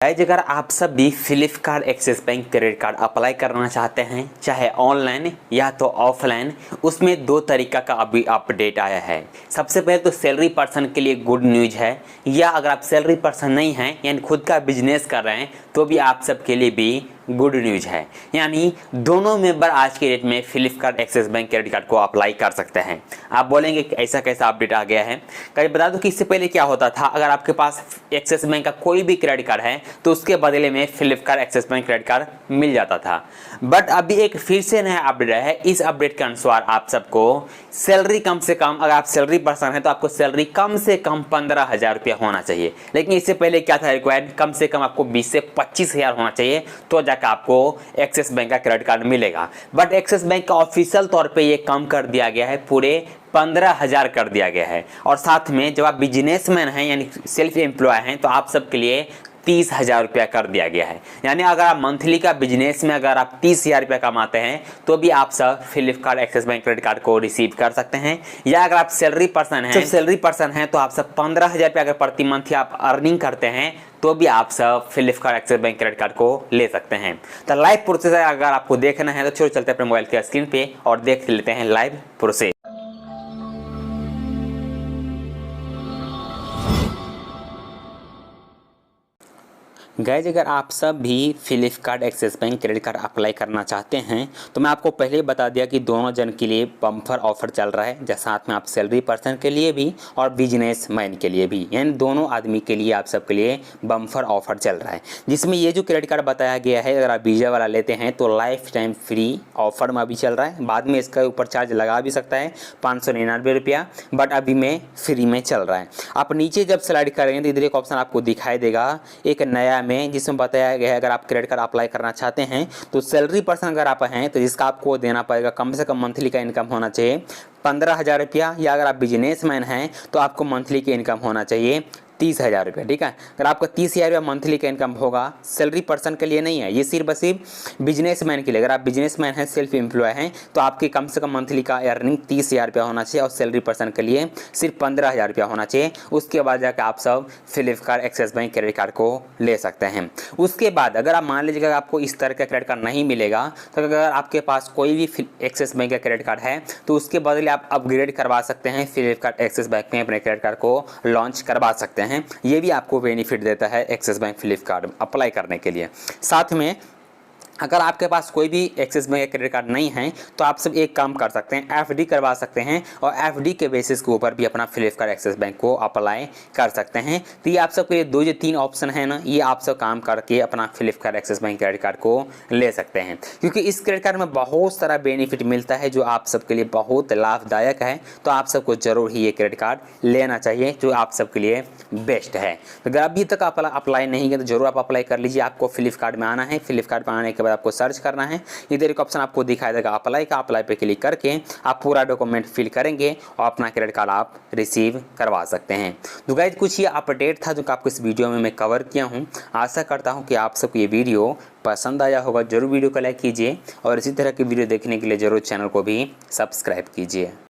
Guys, अगर आप सब भी Flipkart Axis bank credit card apply करना चाहते हैं, चाहे ऑनलाइन या तो ऑफलाइन, उसमें दो तरीका का अभी अपडेट आया है। सबसे पहले तो सैलरी पर्सन के लिए गुड न्यूज है, या अगर आप सैलरी पर्सन नहीं हैं यानी खुद का बिजनेस कर रहे हैं तो भी आप सब के लिए भी गुड न्यूज है। यानी दोनों मेंबर आज के डेट में Flipkart Axis bank credit card को अप्लाई कर सकते हैं। आप बोलेंगे कि ऐसा कैसा अपडेट आ गया है। कहीं बता दो कि इससे पहले क्या होता था, अगर आपके पास एक्सिस बैंक का कोई भी क्रेडिट कार्ड है तो उसके बदले में Flipkart Axis bank credit card मिल जाता था। बट अभी एक फिर से नया अपडेट है। इस अपडेट के अनुसार आप सबको सैलरी कम से कम, अगर आप सैलरी पर्सन है तो आपको सैलरी कम से कम 15,000 रुपया होना चाहिए। लेकिन इससे पहले क्या था रिक्वायर्ड, कम से कम आपको 20 से 25,000 होना चाहिए तो जाकर आपको एक्सिस बैंक का क्रेडिट कार्ड मिलेगा। बट एक्सिस बैंक का ऑफिशियल तौर पे ये कम कर दिया गया है, पूरे 15,000 कर दिया गया है। और साथ में जब आप बिजनेसमैन हैं यानी सेल्फ एम्प्लॉय हैं तो आप सबके लिए 30,000 रुपया कर दिया गया है। यानी अगर आप मंथली का बिजनेस में अगर आप 30,000 रुपया कमाते हैं तो भी आप सब Flipkart Axis bank credit card को रिसीव कर सकते हैं। या अगर आप सैलरी पर्सन हैं तो आप सब 15,000 रुपया अगर प्रति मंथ आप अर्निंग करते हैं तो भी आप सब Flipkart Axis bank credit card को ले सकते हैं। तो लाइव प्रोसेस अगर आपको देखना है तो चलो चलते हैं अपने मोबाइल के स्क्रीन पे और देख लेते हैं लाइव प्रोसेस। गाइज, अगर आप सब भी Flipkart Axis bank credit card apply करना चाहते हैं तो मैं आपको पहले ही बता दिया कि दोनों जन के लिए बम्पर ऑफर चल रहा है, जैसा साथ में आप सैलरी पर्सन के लिए भी और बिजनेसमैन के लिए भी, यानी दोनों आदमी के लिए आप सबके लिए बम्पर ऑफर चल रहा है। जिसमें ये जो क्रेडिट कार्ड बताया गया है, अगर आप वीजा वाला लेते हैं तो लाइफ टाइम फ्री ऑफर में अभी चल रहा है। बाद में इसका ऊपर चार्ज लगा भी सकता है 599 रुपया, बट अभी में फ्री में चल रहा है। आप नीचे जब स्लाइड करेंगे तो इधर एक ऑप्शन आपको दिखाई देगा एक नया में, जिसमें बताया गया है अगर आप क्रेडिट कार्ड अप्लाई करना चाहते हैं तो सैलरी पर्सन अगर आप हैं तो जिसका आपको देना पड़ेगा कम से कम मंथली का इनकम होना चाहिए 15,000 रुपया, या अगर आप बिजनेसमैन हैं तो आपको मंथली की इनकम होना चाहिए 30,000 रुपया। ठीक है, अगर आपका 30,000 रुपया मंथली का इनकम होगा, सैलरी पर्सन के लिए नहीं है, ये सिर्फ बिजनेसमैन के लिए। अगर आप बिजनेसमैन हैं, सेल्फ एम्प्लॉय हैं तो आपकी कम से कम मंथली का अर्निंग 30,000 रुपया होना चाहिए और सैलरी पर्सन के लिए सिर्फ 15,000 रुपया होना चाहिए। उसके बाद जाकर आप सब Flipkart Axis bank credit card को ले सकते हैं। उसके बाद अगर आप मान लीजिएगा आपको इस तरह का क्रेडिट कार्ड नहीं मिलेगा तो अगर आपके पास कोई भी एक्सिस बैंक का क्रेडिट कार्ड है तो उसके बदले आप अपग्रेड करवा सकते हैं, फ्लिपकार्ट एक्सिस बैंक में अपने क्रेडिट कार्ड को लॉन्च करवा सकते हैं। ये भी आपको बेनिफिट देता है एक्सिस बैंक फ्लिपकार्ट अप्लाई करने के लिए। साथ में अगर आपके पास कोई भी एक्सिस बैंक क्रेडिट कार्ड नहीं है तो आप सब एक काम कर सकते हैं, एफडी करवा सकते हैं और एफडी के बेसिस के ऊपर भी अपना फ्लिपकार्ट एक्सिस बैंक को अप्लाई कर सकते हैं। तो ये आप सबके दो या तीन ऑप्शन है ना, ये आप सब काम करके अपना Flipkart Axis bank credit card को ले सकते हैं, क्योंकि इस क्रेडिट कार्ड में बहुत सारा बेनिफिट मिलता है जो आप सबके लिए बहुत लाभदायक है। तो आप सबको जरूर ही ये क्रेडिट कार्ड लेना चाहिए जो आप सबके लिए बेस्ट है। तो अगर अभी तक आप अप्लाई नहीं किया तो जरूर आप अप्लाई कर लीजिए। आपको फ्लिपकार्ट में आना है, फ्लिपकार्ट में आने के आपको सर्च करना है, इधर एक ऑप्शन आपको दिखाई देगा अप्लाई का, अप्लाई पे क्लिक करके आप पूरा डॉक्यूमेंट फिल करेंगे और अपना क्रेडिट कार्ड आप रिसीव करवा सकते हैं। तो गाइस, कुछ ये अपडेट था जो आपको इस वीडियो में मैं कवर किया हूं। आशा करता हूं कि आप सबको ये वीडियो पसंद आया होगा। जरूर वीडियो को लाइक कीजिए और इसी तरह की वीडियो देखने के लिए जरूर चैनल को भी सब्सक्राइब कीजिए।